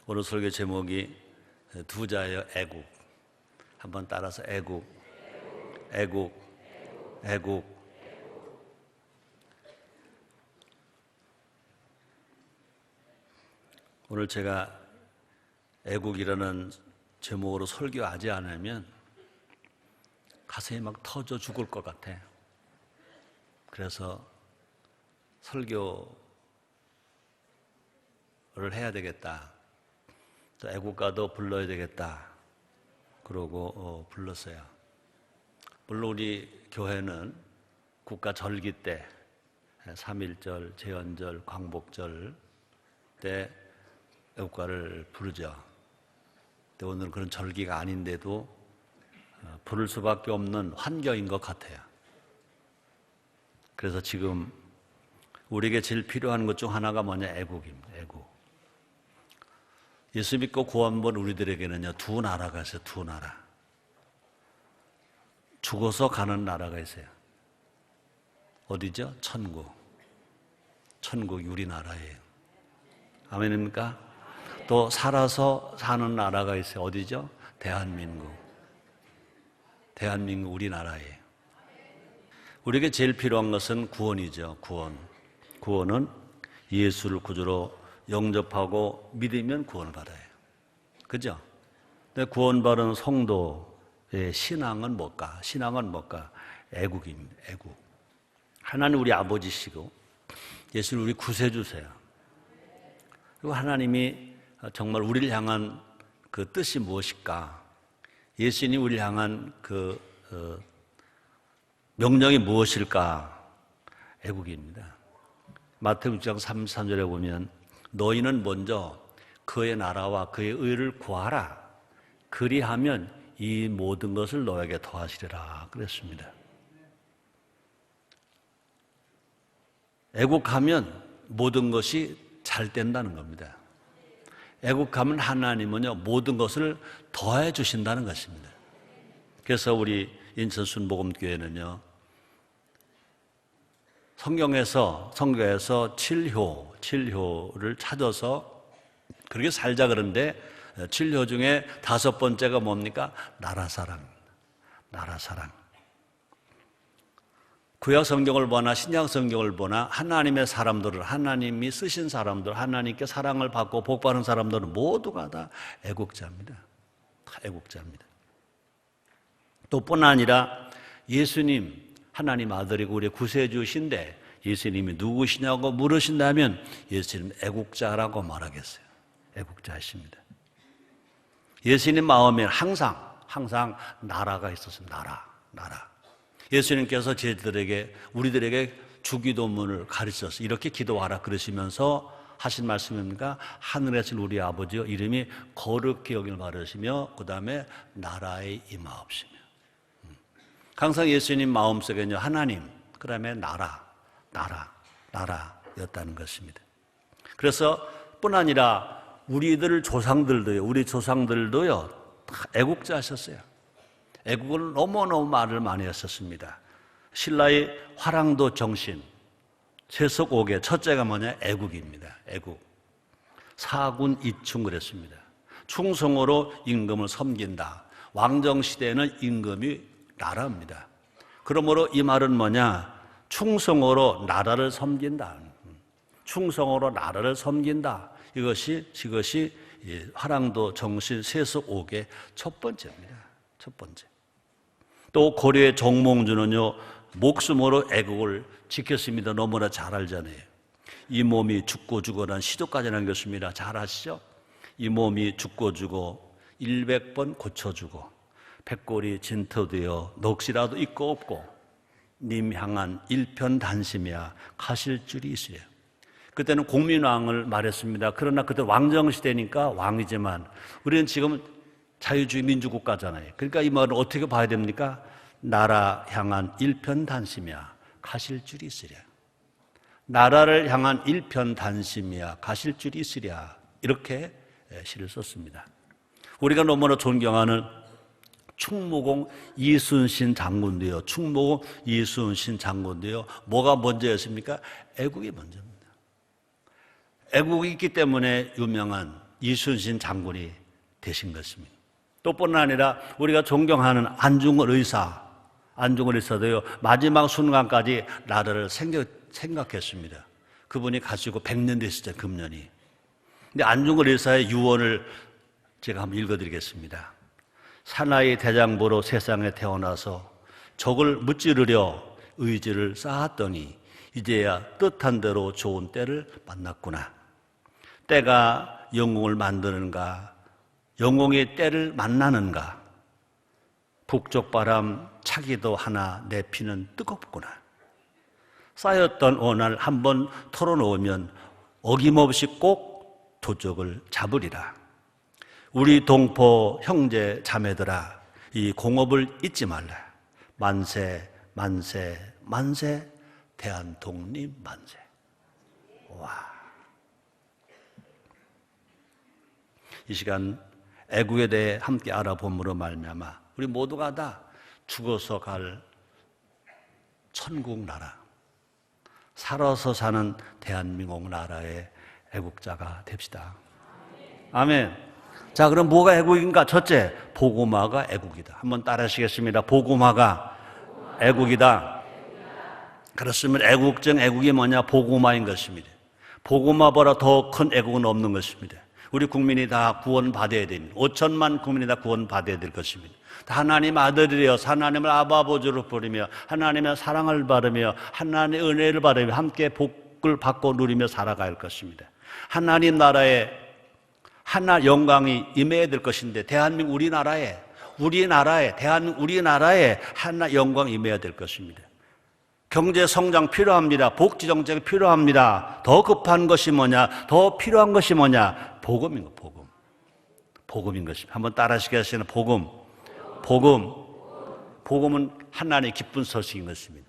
오늘 설교 제목이 두 자예요. 애국. 한번 따라서 애국, 애국, 애국. 오늘 제가 애국이라는 제목으로 설교하지 않으면 가슴이 막 터져 죽을 것 같아. 그래서 설교를 해야 되겠다. 또 애국가도 불러야 되겠다. 그러고 불렀어요. 물론 우리 교회는 국가 절기 때 3.1절, 제헌절, 광복절 때 애국가를 부르죠. 근데 오늘은 그런 절기가 아닌데도 부를 수밖에 없는 환경인 것 같아요. 그래서 지금 우리에게 제일 필요한 것 중 하나가 뭐냐? 애국입니다. 애국. 예수 믿고 구원 본 우리들에게는요, 두 나라가 있어요. 두 나라. 죽어서 가는 나라가 있어요. 어디죠? 천국. 천국이 우리나라예요. 아멘입니까? 또 살아서 사는 나라가 있어요. 어디죠? 대한민국. 대한민국 우리나라예요. 우리에게 제일 필요한 것은 구원이죠. 구원. 구원은 예수를 구주로 영접하고 믿으면 구원을 받아요. 그죠? 근데 구원받은 성도의 신앙은 뭘까? 신앙은 뭘까? 애국입니다. 애국. 하나님 우리 아버지시고 예수는 우리 구세주세요. 그리고 하나님이 정말 우리를 향한 그 뜻이 무엇일까? 예수님이 우리를 향한 그 명령이 무엇일까? 애국입니다. 마태복음 6장 33절에 보면 너희는 먼저 그의 나라와 그의 의를 구하라. 그리하면 이 모든 것을 너에게 더하시리라 그랬습니다. 애국하면 모든 것이 잘 된다는 겁니다. 애국하면 하나님은요, 모든 것을 더해 주신다는 것입니다. 그래서 우리 인천 순복음교회는요, 성경에서 7효를 찾아서 그렇게 살자 그러는데 7효 중에 5번째가 뭡니까? 나라사랑. 나라사랑. 구약 성경을 보나 신약 성경을 보나 하나님의 사람들을, 하나님이 쓰신 사람들, 하나님께 사랑을 받고 복받은 사람들은 모두가 다 애국자입니다. 다 애국자입니다. 또 뿐 아니라 예수님, 하나님 아들이고 우리의 구세주신데 예수님이 누구시냐고 물으신다면 예수님 애국자라고 말하겠어요. 애국자이십니다. 예수님 마음에 항상 나라가 있었어요. 나라. 예수님께서 우리들에게 주기도문을 가르쳐서 이렇게 기도하라 그러시면서 하신 말씀입니까? 하늘에서 우리 아버지여 이름이 거룩히 여길 바르시며 그 다음에 나라에 임하옵시며. 항상 예수님 마음속에는요, 하나님, 그 다음에 나라였다는 것입니다. 그래서 뿐 아니라 우리 조상들도요, 다 애국자셨어요. 애국을 너무너무 말을 많이 했었습니다. 신라의 화랑도 정신, 세속 5개, 첫째가 뭐냐? 애국입니다. 애국. 사군 이충 그랬습니다. 충성으로 임금을 섬긴다. 왕정시대에는 임금이 나라입니다. 그러므로 이 말은 뭐냐? 충성으로 나라를 섬긴다. 충성으로 나라를 섬긴다. 이것이 화랑도 정신 세속 5개 첫 번째입니다. 첫 번째. 또 고려의 정몽주는요, 목숨으로 애국을 지켰습니다. 너무나 잘 알잖아요. 이 몸이 죽고 죽어난 시조까지 남겼습니다. 잘 아시죠? 이 몸이 죽고 죽어 100번 고쳐주고 백골이 진토되어 넋이라도 있고 없고 님 향한 일편단심이야 가실 줄이 있어요. 그때는 공민왕을 말했습니다. 그러나 그때 왕정시대니까 왕이지만 우리는 지금 자유주의 민주국가잖아요. 그러니까 이 말을 어떻게 봐야 됩니까? 나라 향한 일편단심이야 가실 줄이 있으랴. 나라를 향한 일편단심이야 가실 줄이 있으랴. 이렇게 시를 썼습니다. 우리가 너무나 존경하는 충무공 이순신 장군도요. 충무공 이순신 장군도요. 뭐가 먼저였습니까? 애국이 먼저입니다. 애국이 있기 때문에 유명한 이순신 장군이 되신 것입니다. 또 뿐 아니라 우리가 존경하는 안중근 의사도요, 마지막 순간까지 나라를 생각했습니다. 그분이 가지고 100년 됐었죠, 금년이. 근데 안중근 의사의 유언을 제가 한번 읽어드리겠습니다. 사나이 대장부로 세상에 태어나서 적을 무찌르려 의지를 쌓았더니 이제야 뜻한 대로 좋은 때를 만났구나. 때가 영웅을 만드는가, 영웅이 때를 만나는가. 북쪽 바람 차기도 하나 내 피는 뜨겁구나. 쌓였던 원한을 한번 털어놓으면 어김없이 꼭 도적을 잡으리라. 우리 동포 형제 자매들아, 이 공업을 잊지 말라. 만세 만세 만세, 대한독립 만세. 와. 이 시간 애국에 대해 함께 알아봄으로 말미암아 우리 모두가 다 죽어서 갈 천국 나라, 살아서 사는 대한민국 나라의 애국자가 됩시다. 아멘. 자, 그럼 뭐가 애국인가? 첫째, 복음화가 애국이다. 한번 따라하시겠습니다. 복음화가 애국이다. 그렇습니다. 애국적 애국이 뭐냐? 복음화인 것입니다. 복음화보다 더 큰 애국은 없는 것입니다. 우리 국민이 다 구원받아야 됩니다. 5천만 국민이 다 구원받아야 될 것입니다. 하나님 아들이여 하나님을 아바 아버지로 부르며 하나님의 사랑을 받으며 하나님의 은혜를 받으며 함께 복을 받고 누리며 살아갈 것입니다. 하나님 나라에 하나 영광이 임해야 될 것인데 대한민국 우리나라에 대한민국 우리나라에 하나 영광이 임해야 될 것입니다. 경제 성장 필요합니다. 복지 정책이 필요합니다. 더 급한 것이 뭐냐? 더 필요한 것이 뭐냐? 복음인 거, 복음. 복음인 것입니다. 한번 따라하시겠어요? 복음. 복음은 하나님의 기쁜 소식인 것입니다.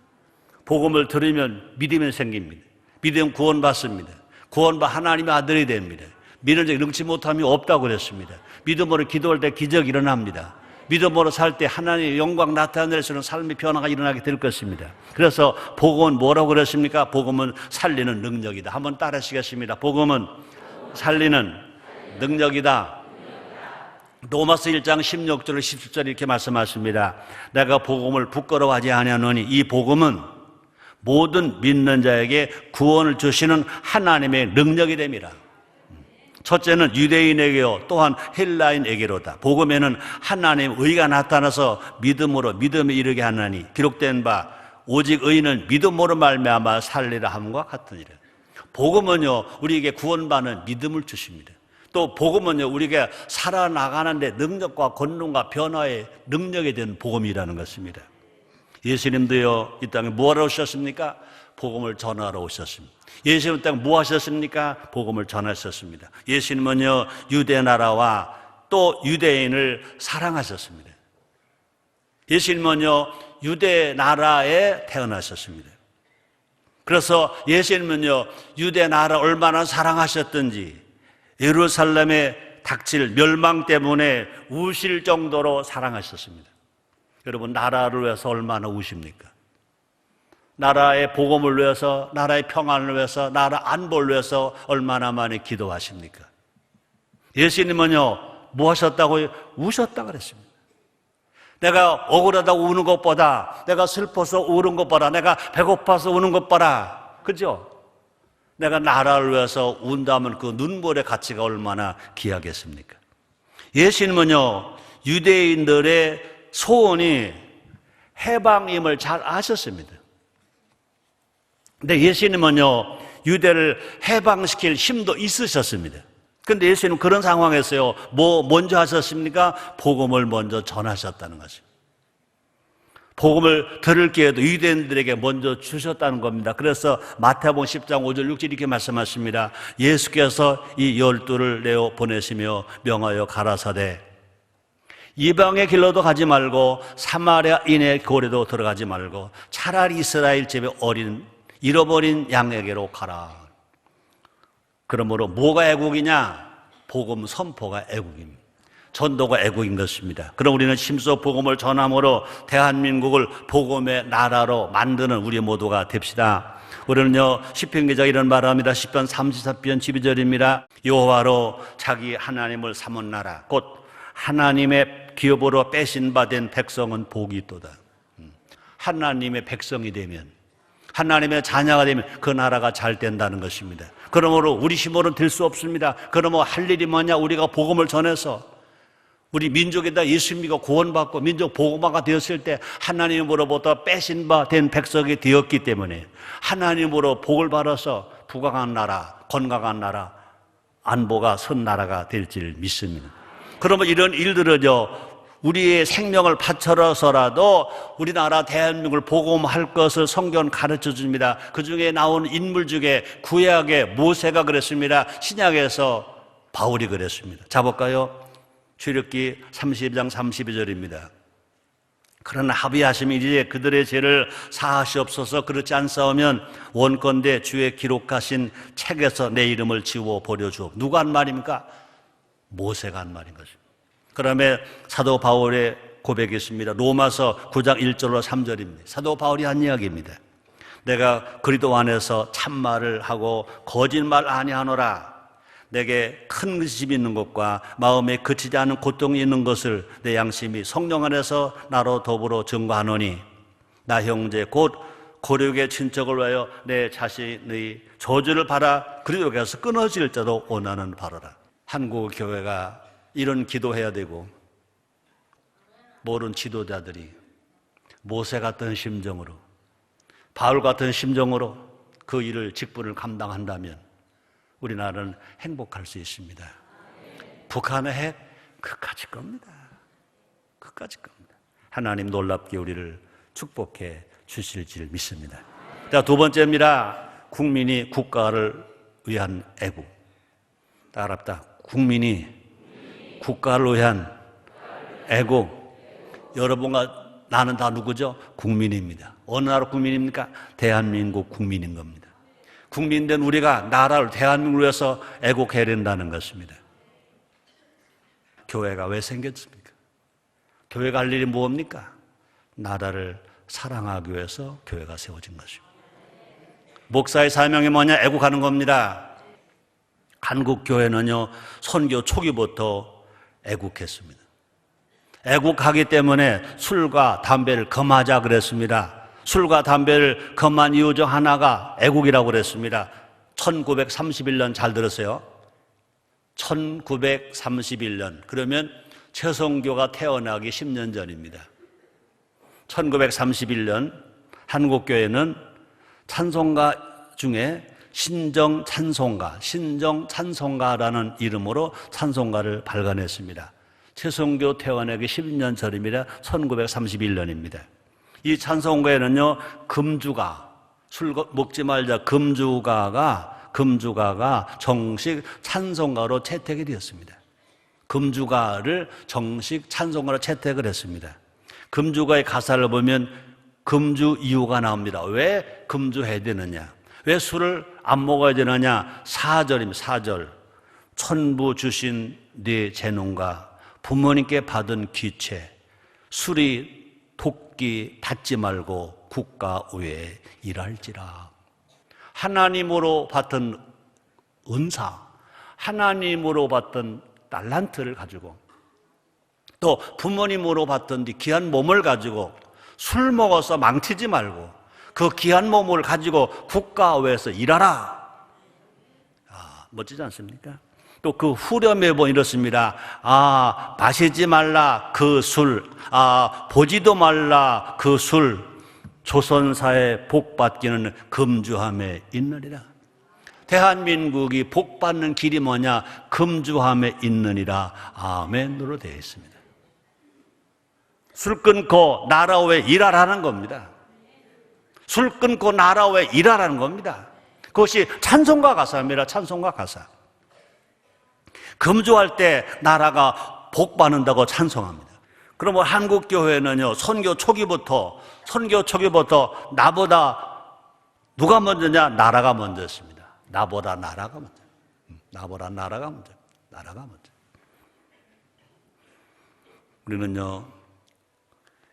복음을 들으면 믿음이 생깁니다. 믿으면 구원받습니다. 구원받아 하나님의 아들이 됩니다. 믿는 적 능치 못함이 없다고 그랬습니다. 믿음으로 기도할 때 기적이 일어납니다. 믿음으로 살 때 하나님의 영광 나타낼 수 있는 삶의 변화가 일어나게 될 것입니다. 그래서 복음은 뭐라고 그랬습니까? 복음은 살리는 능력이다. 한번 따라하시겠습니다. 복음은 살리는 능력이다. 로마서 1장 16절 17절 이렇게 말씀하십니다. 내가 복음을 부끄러워하지 아니하노니 이 복음은 모든 믿는 자에게 구원을 주시는 하나님의 능력이 됩니다. 첫째는 유대인에게요, 또한 헬라인에게로다. 복음에는 하나님의 의가 나타나서 믿음에 이르게 하나니 기록된 바 오직 의인은 믿음으로 말미암아 살리라 함과 같으니라. 복음은요, 우리에게 구원받는 믿음을 주십니다. 또 복음은요, 우리에게 살아나가는데 능력과 권능과 변화의 능력이 된 복음이라는 것입니다. 예수님도요, 이 땅에 뭐하러 오셨습니까? 복음을 전하러 오셨습니다. 예수님 땅에 뭐 하셨습니까? 복음을 전하셨습니다. 예수님은요, 유대 나라와 또 유대인을 사랑하셨습니다. 예수님은요, 유대 나라에 태어나셨습니다. 그래서 예수님은요, 유대 나라 얼마나 사랑하셨던지 예루살렘에 닥칠 멸망 때문에 우실 정도로 사랑하셨습니다. 여러분, 나라를 위해서 얼마나 우십니까? 나라의 복음을 위해서, 나라의 평안을 위해서, 나라 안보를 위해서 얼마나 많이 기도하십니까? 예수님은요, 뭐 하셨다고요? 우셨다 그랬습니다. 내가 억울하다고 우는 것보다, 내가 슬퍼서 우는 것보다, 내가 배고파서 우는 것보다, 그죠? 내가 나라를 위해서 운다면 그 눈물의 가치가 얼마나 귀하겠습니까? 예수님은요, 유대인들의 소원이 해방임을 잘 아셨습니다. 근데 예수님은요, 유대를 해방시킬 힘도 있으셨습니다. 근데 예수님은 그런 상황에서요, 뭐 먼저 하셨습니까? 복음을 먼저 전하셨다는 것입니다. 복음을 들을 기회도 유대인들에게 먼저 주셨다는 겁니다. 그래서 마태복음 10장 5절 6절 이렇게 말씀하십니다. 예수께서 이 12를 내어 보내시며 명하여 가라사대 이방의 길로도 가지 말고 사마리아인의 고래도 들어가지 말고 차라리 이스라엘 집에 잃어버린 양에게로 가라. 그러므로 뭐가 애국이냐? 복음 선포가 애국입니다. 전도가 애국인 것입니다. 그럼 우리는 심소 복음을 전함으로 대한민국을 복음의 나라로 만드는 우리 모두가 됩시다. 우리는요, 시편 기자가 이런 말을 합니다. 시편 34편 12절입니다. 여호와로 자기 하나님을 삼은 나라, 곧 하나님의 기업으로 빼신 바 된 백성은 복이 있도다. 하나님의 백성이 되면, 하나님의 자녀가 되면 그 나라가 잘 된다는 것입니다. 그러므로 우리 힘으로는 될 수 없습니다. 그러므로 할 일이 뭐냐? 우리가 복음을 전해서 우리 민족에다 예수 믿고 구원받고 민족 복음화가 되었을 때 하나님으로부터 빼신 바 된 백성이 되었기 때문에 하나님으로 복을 받아서 부강한 나라, 건강한 나라, 안보가 선 나라가 될지를 믿습니다. 그러면 이런 일들은요, 우리의 생명을 바쳐서라도 우리나라 대한민국을 복음할 것을 성경은 가르쳐 줍니다. 그 중에 나오는 인물 중에 구약의 모세가 그랬습니다. 신약에서 바울이 그랬습니다. 자 볼까요? 출애굽기 32장 32절입니다. 그러나 합의하시면 이제 그들의 죄를 사하시옵소서. 그렇지 않사오면 원컨대 주의 기록하신 책에서 내 이름을 지워 버려주옵. 누가 한 말입니까? 모세가 한 말인 것입니다. 그다음에 사도 바울의 고백이 있습니다. 로마서 9장 1절로 3절입니다. 사도 바울이 한 이야기입니다. 내가 그리스도 안에서 참말을 하고 거짓말 아니하노라. 내게 큰 의심이 있는 것과 마음에 그치지 않은 고통이 있는 것을 내 양심이 성령 안에서 나로 더불어 증거하노니 나 형제 곧 고력의 친척을 위하여 내 자신의 저주를 받아 그리스도께서 끊어질 자도 원하는 바로라. 한국 교회가 이런 기도해야 되고, 모든 지도자들이 모세 같은 심정으로, 바울 같은 심정으로 그 일을 직분을 감당한다면 우리나라는 행복할 수 있습니다. 북한의 핵 그까짓 겁니다. 그까짓 겁니다. 하나님 놀랍게 우리를 축복해 주실 줄 믿습니다. 자, 두 번째입니다. 국민이 국가를 위한 애국. 따랍다. 국민이 국가를 위한 애국. 여러분과 나는 다 누구죠? 국민입니다. 어느 나라 국민입니까? 대한민국 국민인 겁니다. 국민된 우리가 나라를 대한민국을 위해서 애국해야 된다는 것입니다. 교회가 왜 생겼습니까? 교회가 할 일이 무엇입니까? 나라를 사랑하기 위해서 교회가 세워진 것입니다. 목사의 사명이 뭐냐? 애국하는 겁니다. 한국 교회는요, 선교 초기부터 애국했습니다. 애국하기 때문에 술과 담배를 금하자 그랬습니다. 술과 담배를 금한 이유 중 하나가 애국이라고 그랬습니다. 1931년 잘 들었어요. 1931년. 그러면 최성교가 태어나기 10년 전입니다. 1931년 한국교회는 찬송가 중에 신정찬송가라는 이름으로 찬송가를 발간했습니다. 최성교 태어나기 10년 전입니다. 1931년입니다. 이 찬송가에는요, 금주가, 술 먹지 말자 금주가가 정식 찬송가로 채택이 되었습니다. 금주가를 정식 찬송가로 채택을 했습니다. 금주가의 가사를 보면 금주 이유가 나옵니다. 왜 금주해야 되느냐? 왜 술을 안 먹어야 되느냐? 4절입니다. 4절. 천부 주신 네 재능과 부모님께 받은 귀체, 술이 토끼 닫지 말고 국가 위에 일할지라. 하나님으로 받은 은사, 하나님으로 받은 달란트를 가지고 또 부모님으로 받던 귀한 몸을 가지고 술 먹어서 망치지 말고 그 귀한 몸을 가지고 국가 위에서 일하라. 멋지지 않습니까? 또 그 후렴에 보면 이렇습니다. 마시지 말라 그 술, 보지도 말라 그 술, 조선사에 복받기는 금주함에 있느니라. 대한민국이 복받는 길이 뭐냐? 금주함에 있느니라. 아멘으로 되어 있습니다. 술 끊고 나라 위에 일하라는 겁니다. 술 끊고 나라 위에 일하라는 겁니다. 그것이 찬송가 가사입니다. 찬송가 가사. 금주할 때 나라가 복받는다고 찬송합니다. 그러면 한국교회는요, 선교 초기부터 나보다 누가 먼저냐? 나라가 먼저였습니다. 나보다 나라가 먼저. 나라가 먼저. 우리는요,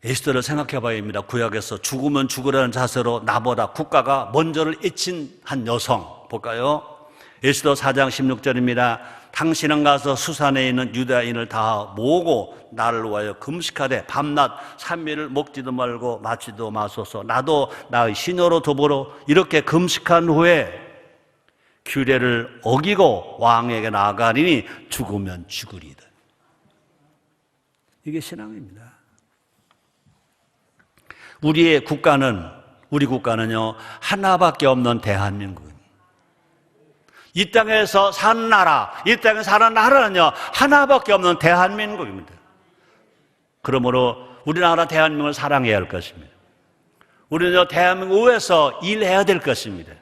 에스더를 생각해 봐야 합니다. 구약에서 죽으면 죽으라는 자세로 나보다 국가가 먼저를 애친 한 여성 볼까요? 에스더 4장 16절입니다. 당신은 가서 수산에 있는 유다인을 다 모으고 나를 위하여 금식하되 밤낮 3일을 먹지도 말고 마시지도 마소서. 나도 나의 시녀로 더불어 이렇게 금식한 후에 규례를 어기고 왕에게 나아가리니 죽으면 죽으리이다. 이게 신앙입니다. 우리 국가는요 하나밖에 없는 대한민국입니다. 이 땅에서 사는 나라, 이 땅에 사는 나라는요 하나밖에 없는 대한민국입니다. 그러므로 우리나라 대한민국을 사랑해야 할 것입니다. 우리는 대한민국을 위해서 일해야 될 것입니다.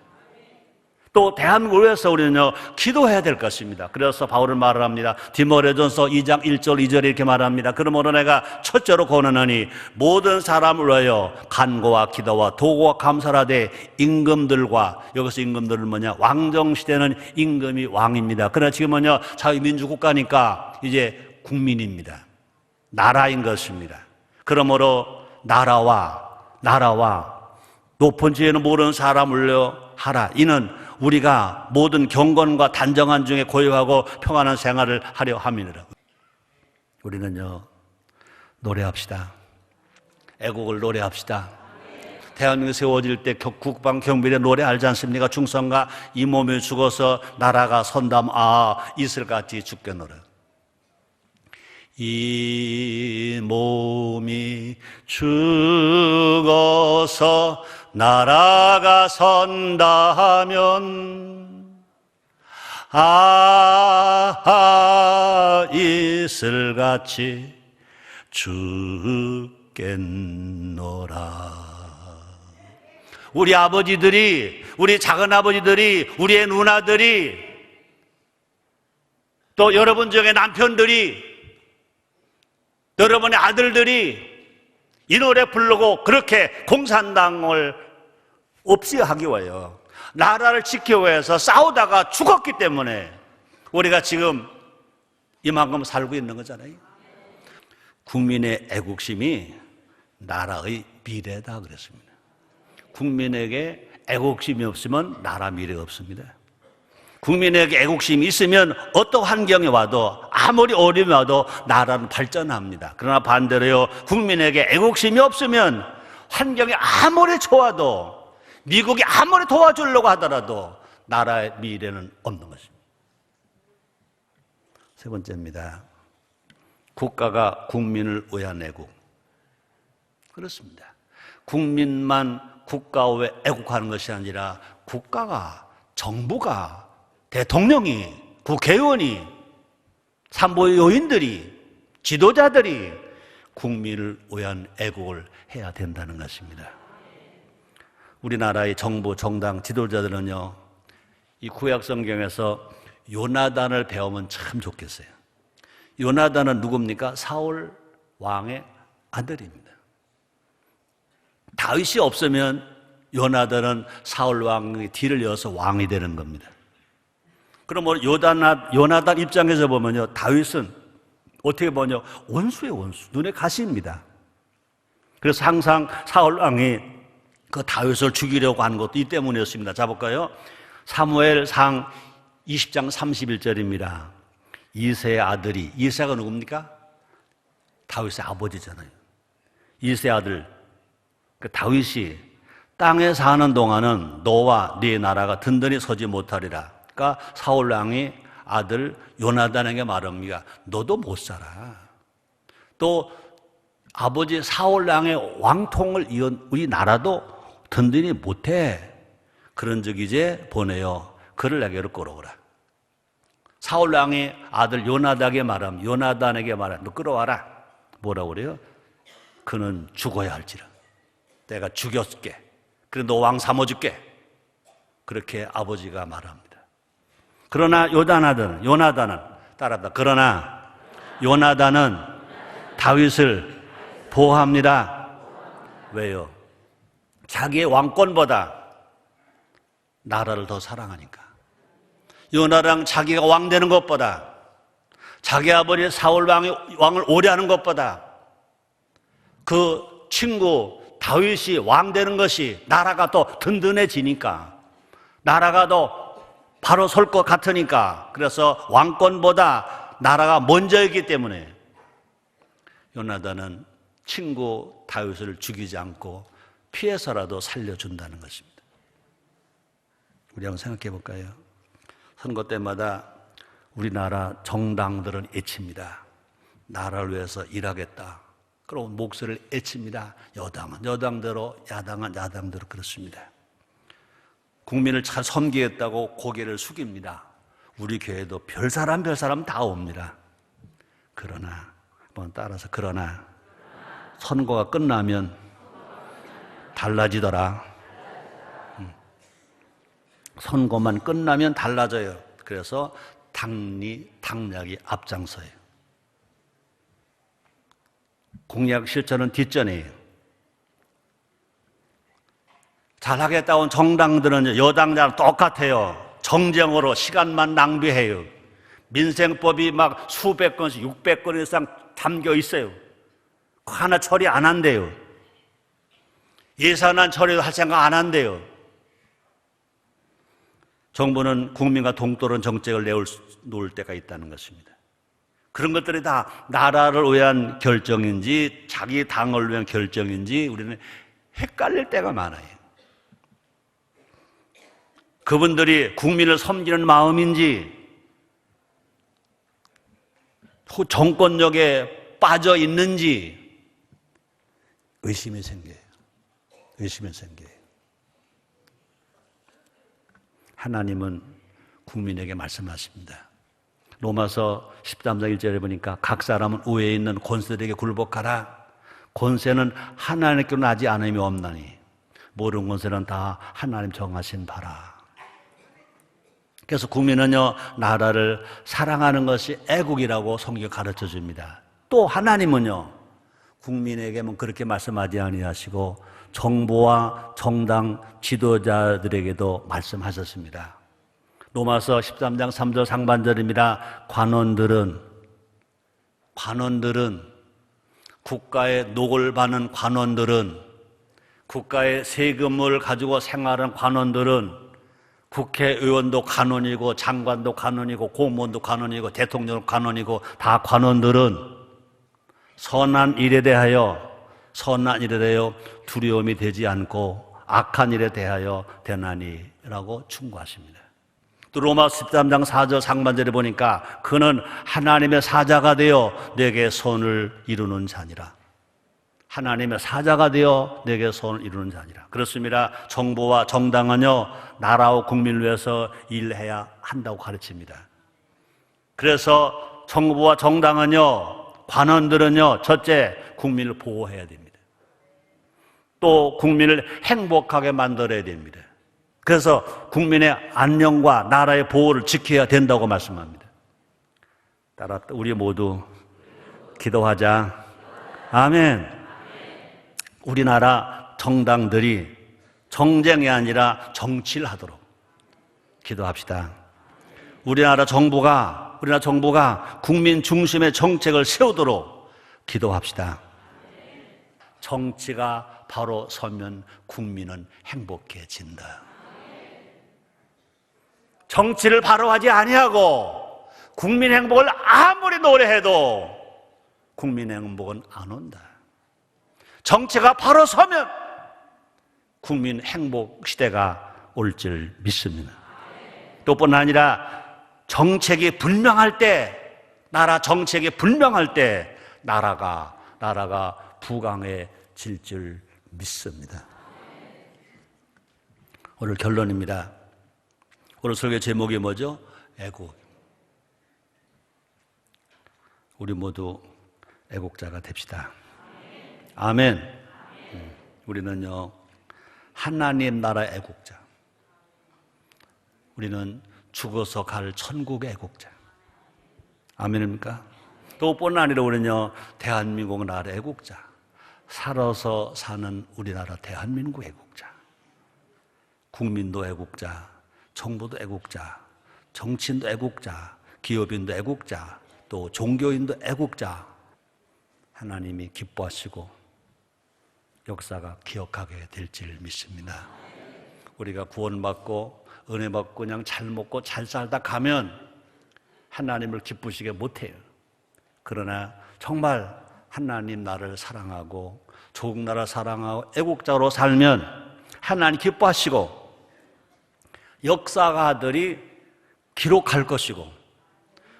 또 대한민국을 위해서 우리는요 기도해야 될 것입니다. 그래서 바울은 말을 합니다. 디모데전서 2장 1절 2절에 이렇게 말합니다. 그러므로 내가 첫째로 권하노니 모든 사람을 위하여 간구와 기도와 도구와 감사하되 임금들과, 여기서 임금들은 뭐냐, 왕정시대는 임금이 왕입니다. 그러나 지금은요 자유민주국가니까 이제 국민입니다. 나라인 것입니다. 그러므로 나라와 높은 지혜는 모르는 사람을 위하여 하라. 이는 우리가 모든 경건과 단정한 중에 고요하고 평안한 생활을 하려 함이니라. 우리는요 노래합시다. 애국을 노래합시다. 대한민국 세워질 때 국방 경비대 노래 알지 않습니까? 충성과 이 몸이 죽어서 나라가 선담 이슬같이 죽겠노라. 이 몸이 죽어서 나라가 선다면 이슬같이 죽겠노라. 우리 아버지들이, 우리 작은 아버지들이, 우리의 누나들이, 또 여러분 중에 남편들이, 여러분의 아들들이 이 노래 부르고 그렇게 공산당을 없이 하기 위하여, 나라를 지키기 위해서 싸우다가 죽었기 때문에 우리가 지금 이만큼 살고 있는 거잖아요. 국민의 애국심이 나라의 미래다 그랬습니다. 국민에게 애국심이 없으면 나라 미래가 없습니다. 국민에게 애국심이 있으면 어떤 환경이 와도, 아무리 어려움이 와도 나라는 발전합니다. 그러나 반대로요, 국민에게 애국심이 없으면 환경이 아무리 좋아도, 미국이 아무리 도와주려고 하더라도 나라의 미래는 없는 것입니다. 세 번째입니다. 국가가 국민을 위한 애국. 그렇습니다. 국민만 국가에 애국하는 것이 아니라 국가가, 정부가, 대통령이, 국회의원이, 산부의 요인들이, 지도자들이 국민을 위한 애국을 해야 된다는 것입니다. 우리나라의 정부, 정당, 지도자들은요, 이 구약 성경에서 요나단을 배우면 참 좋겠어요. 요나단은 누굽니까? 사울 왕의 아들입니다. 다윗이 없으면 요나단은 사울 왕의 뒤를 이어서 왕이 되는 겁니다. 그럼 요나단 입장에서 보면요, 다윗은 어떻게 보냐, 원수의 원수, 눈에 가시입니다. 그래서 항상 사울 왕이 그 다윗을 죽이려고 하는 것도 이 때문이었습니다. 자 볼까요? 사무엘상 20장 31절입니다. 이새의 아들이, 이새가 누굽니까? 다윗의 아버지잖아요. 이새의 아들, 그 다윗이 땅에 사는 동안은 너와 네 나라가 든든히 서지 못하리라. 그러니까 사울 왕이 아들 요나단에게 말합니다. 너도 못 살아. 또 아버지 사울 왕의 왕통을 이은 우리 나라도 든든히 못해. 그런 적 이제 보내요. 그를 내게로 끌어오라. 사울 왕의 아들 요나단에게 말함, 요나단에게 말함, 너 끌어와라. 뭐라고 그래요? 그는 죽어야 할지라. 내가 죽였게. 그래 너 왕 삼아줄게. 그렇게 아버지가 말합니다. 그러나 요나단은 따라다. 그러나 요나단은 다윗을 보호합니다. 왜요? 자기의 왕권보다 나라를 더 사랑하니까. 요나단 자기가 왕 되는 것보다, 자기 아버지 사울 왕을 오래 하는 것보다, 그 친구 다윗이 왕 되는 것이 나라가 더 든든해지니까, 나라가 더 바로 설 것 같으니까, 그래서 왕권보다 나라가 먼저이기 때문에 요나단은 친구 다윗을 죽이지 않고 피해서라도 살려준다는 것입니다. 우리 한번 생각해 볼까요? 선거 때마다 우리나라 정당들은 애칩니다. 나라를 위해서 일하겠다. 그럼 목소리를 애칩니다. 여당은 여당대로, 야당은 야당대로 그렇습니다. 국민을 잘 섬기겠다고 고개를 숙입니다. 우리 교회도 별사람 다 옵니다. 그러나 한번 따라서, 그러나 선거가 끝나면 달라지더라. 선거만 끝나면 달라져요. 그래서 당락이 앞장서요. 공약 실천은 뒷전이에요. 잘하겠다 온 정당들은 여당자랑 똑같아요. 정쟁으로 시간만 낭비해요. 민생법이 막 수백 건씩 600건 이상 담겨 있어요. 하나 처리 안 한대요. 예산안 처리도 할 생각 안 한대요. 정부는 국민과 동떨어진 정책을 놓을 때가 있다는 것입니다. 그런 것들이 다 나라를 위한 결정인지 자기 당을 위한 결정인지 우리는 헷갈릴 때가 많아요. 그분들이 국민을 섬기는 마음인지 정권력에 빠져 있는지 의심이 생겨요. 하나님은 국민에게 말씀하십니다. 로마서 13장 1절에 보니까 각 사람은 위에 있는 권세들에게 굴복하라. 권세는 하나님께 나지 않음이 없나니 모든 권세는 다 하나님 정하신 바라. 그래서 국민은요, 나라를 사랑하는 것이 애국이라고 성경이 가르쳐 줍니다. 또 하나님은요, 국민에게만 그렇게 말씀하지 아니하시고 정부와 정당 지도자들에게도 말씀하셨습니다. 로마서 13장 3절 상반절입니다. 관원들은 국가의 녹을 받는 관원들은, 국가의 세금을 가지고 생활하는 관원들은, 국회의원도 관원이고 장관도 관원이고 공무원도 관원이고 대통령도 관원이고 다 관원들은 선한 일에 대하여 두려움이 되지 않고 악한 일에 대하여 되나니라고 충고하십니다. 또 로마서 13장 4절 상반절에 보니까 그는 하나님의 사자가 되어 내게 선을 이루는 자니라. 하나님의 사자가 되어 내게 선을 이루는 자니라. 그렇습니다. 정부와 정당은요, 나라와 국민을 위해서 일해야 한다고 가르칩니다. 그래서 정부와 정당은요, 관원들은요, 첫째, 국민을 보호해야 됩니다. 또 국민을 행복하게 만들어야 됩니다. 그래서 국민의 안녕과 나라의 보호를 지켜야 된다고 말씀합니다. 따라 우리 모두 기도하자. 아멘. 우리나라 정당들이 정쟁이 아니라 정치를 하도록 기도합시다. 우리나라 정부가 국민 중심의 정책을 세우도록 기도합시다. 정치가 바로 서면 국민은 행복해진다. 정치를 바로 하지 아니하고 국민 행복을 아무리 노래해도 국민 행복은 안 온다. 정치가 바로 서면 국민 행복 시대가 올 줄 믿습니다. 또뿐 아니라 정책이 불명할 때, 나라 정책이 불명할 때 나라가 부강해질 줄 믿습니다. 오늘 결론입니다. 오늘 설교 제목이 뭐죠? 애국. 우리 모두 애국자가 됩시다. 아멘. 우리는요, 하나님 나라 애국자. 우리는 죽어서 갈 천국의 애국자. 아멘입니까? 또뿐 아니라 우리는요, 대한민국 나라 애국자. 살아서 사는 우리나라 대한민국 애국자. 국민도 애국자, 정부도 애국자, 정치인도 애국자, 기업인도 애국자, 또 종교인도 애국자. 하나님이 기뻐하시고 역사가 기억하게 될 줄 믿습니다. 우리가 구원받고 은혜 받고 그냥 잘 먹고 잘 살다 가면 하나님을 기쁘시게 못해요. 그러나 정말 하나님 나를 사랑하고 조국 나라 사랑하고 애국자로 살면 하나님 기뻐하시고 역사가들이 기록할 것이고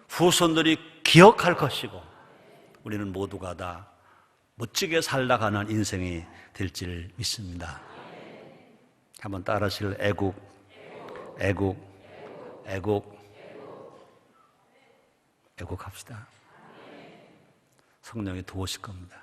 후손들이 기억할 것이고 우리는 모두가 다 멋지게 살다가는 인생이 될 줄 믿습니다. 한번 따라하실 애국, 애국, 애국, 애국합시다. 성령이 도우실 겁니다.